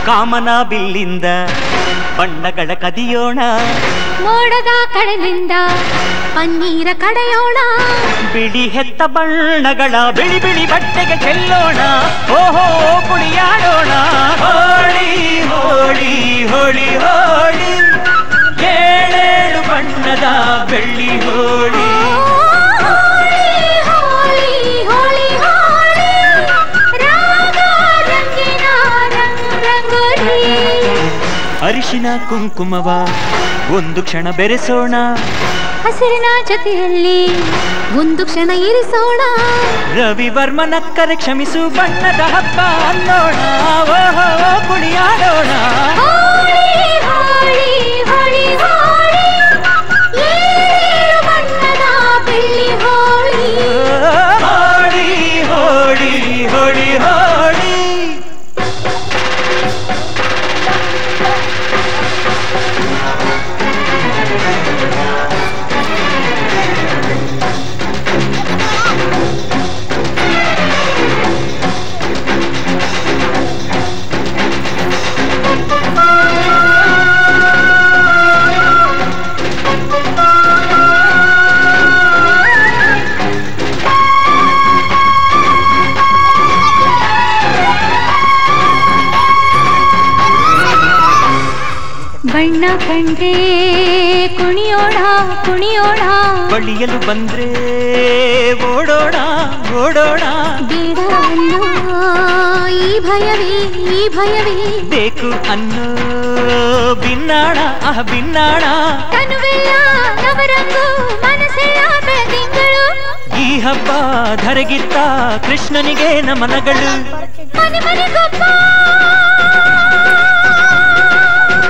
ಕಾಮನ ಬಿಲ್ಲಿಂದ ಬಣ್ಣಗಳ ಕದಿಯೋಣ, ಮೋಡದ ಕಡಲಿಂದ ಪನ್ನೀರ ಕಡೆಯೋಣ, ಬಿಳಿ ಹೆತ್ತ ಬಣ್ಣಗಳ ಬಿಳಿ ಬಿಳಿ ಬಟ್ಟೆಗೆ ಚೆಲ್ಲೋಣ, ಓಹೋ ಕುಣಿಯಾಡೋಣ. ಹೋಳಿ ಹೋಳಿ ಹೋಳಿ ಹೋಳಿ, ಏಳೇಳು ಬಣ್ಣದ ಬೆಳ್ಳಿ ಹೋಳಿ. ಅರಿಶಿನ ಕುಂಕುಮವ ಒಂದು ಕ್ಷಣ ಬೆರೆಸೋಣ, ಹಸಿರಿನ ಜೊತೆಯಲ್ಲಿ ಒಂದು ಕ್ಷಣ ಇರಿಸೋಣ, ರವಿವರ್ಮನಕ್ಕರೆ ಕ್ಷಮಿಸು ಬಣ್ಣದ ಹಬ್ಬ ಅನ್ನೋಣ, ಓಹೋ ಕುಣಿಯಾಡೋಣ. ಹೋಳಿ ಹೋಳಿ ಹೋಳಿ ಹೋಳಿ. ಬಣ್ಣ ಕಂಡ್ರೆ ಕುಣಿಯೋಣ ಕುಣಿಯೋಣ, ಬಳಿಯಲು ಬಂದ್ರೆ ಓಡೋಣ ಓಡೋಣ, ಬೇಡ ಅನ್ನೋ ಈ ಭಯವೇ ಈ ಭಯವೇ, ಬೇಕು ಅನ್ನೋ ಬಿನ್ನಾಣ ಬಿನ್ನಾಣ, ಕನುವೆಲ್ಲ ನವರಂಗು ಮನಸ್ಸೆಲ್ಲ ಬೆಳದಿಂಗಳು, ಈ ಹಬ್ಬ ಧರೆಗಿತ್ತ ಕೃಷ್ಣನಿಗೆ ನಮನಗಳು. ಮನೆ ಮನೆಗೊಬ್ಬ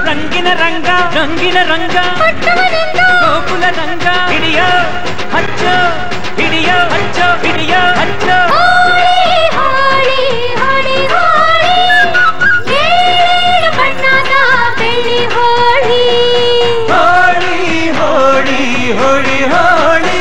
ರಂಗಿನ ರಂಗ ರಂಗಿನ ರಂಗ, ಗೋಕುಲ ರಂಗ, ಹಿಡಿಯ ಹಚ್ಚ ಹಿಡಿಯ ಹಚ್ಚ ಹಿಡಿಯ ಹಚ್ಚ. ಬಣ್ಣದ ಬೆಳ್ಳಿ ಹೋಳಿ, ಹೋಳಿ ಹೋಳಿ ಹೋಳಿ ಹೋಳಿ.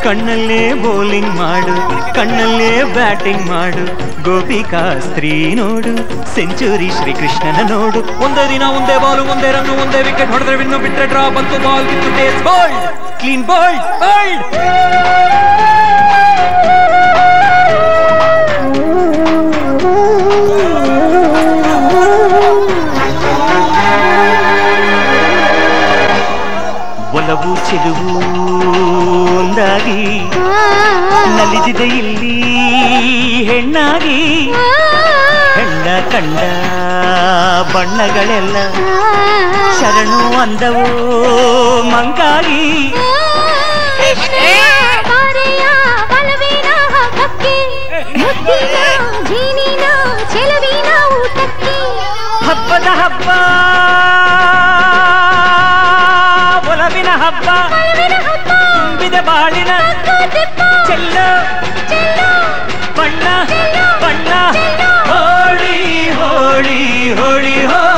ಕಣ್ಣಲ್ಲೇ ಬೌಲಿಂಗ್ ಮಾಡು, ಕಣ್ಣಲ್ಲೇ ಬ್ಯಾಟಿಂಗ್ ಮಾಡು, ಗೋಪಿಕಾ ಸ್ತ್ರೀ ನೋಡು, ಸೆಂಚುರಿ ಶ್ರೀಕೃಷ್ಣನ ನೋಡು. ಒಂದೇ ದಿನ ಒಂದೇ ಬಾಲು ಒಂದೇ ರನ್ನು ಒಂದೇ ವಿಕೆಟ್ ಹೊಡೆದ್ರೆ ವಿನ್ನು, ಬಿಟ್ರೆ ಡ್ರಾ ಬಂತು ಬಾಲ್ ಕಿತ್ತು taste bold clean bold bold. ಒಲವು ಚೆಲುವು ಒಂದಾಗಿ ನಲಿದಿದೆ ಇಲ್ಲಿ ಹೆಣ್ಣಾಗಿ, ಹೆಣ್ಣ ಕಂಡ ಬಣ್ಣಗಳೆಲ್ಲ ಶರಣು ಅಂದವೋ ಮಂಗಾಗಿ. ಹಬ್ಬದ ಹಬ್ಬ ಒಲವಿನ ಹಬ್ಬ, ತುಂಬಿದ ಬಾಳಿನ ಚೆಲ್ಲ ಬಣ್ಣ ಬಣ್ಣ. ಹೋಳಿ ಹೋಳಿ ಹೋಳಿ ಹೋಳಿ.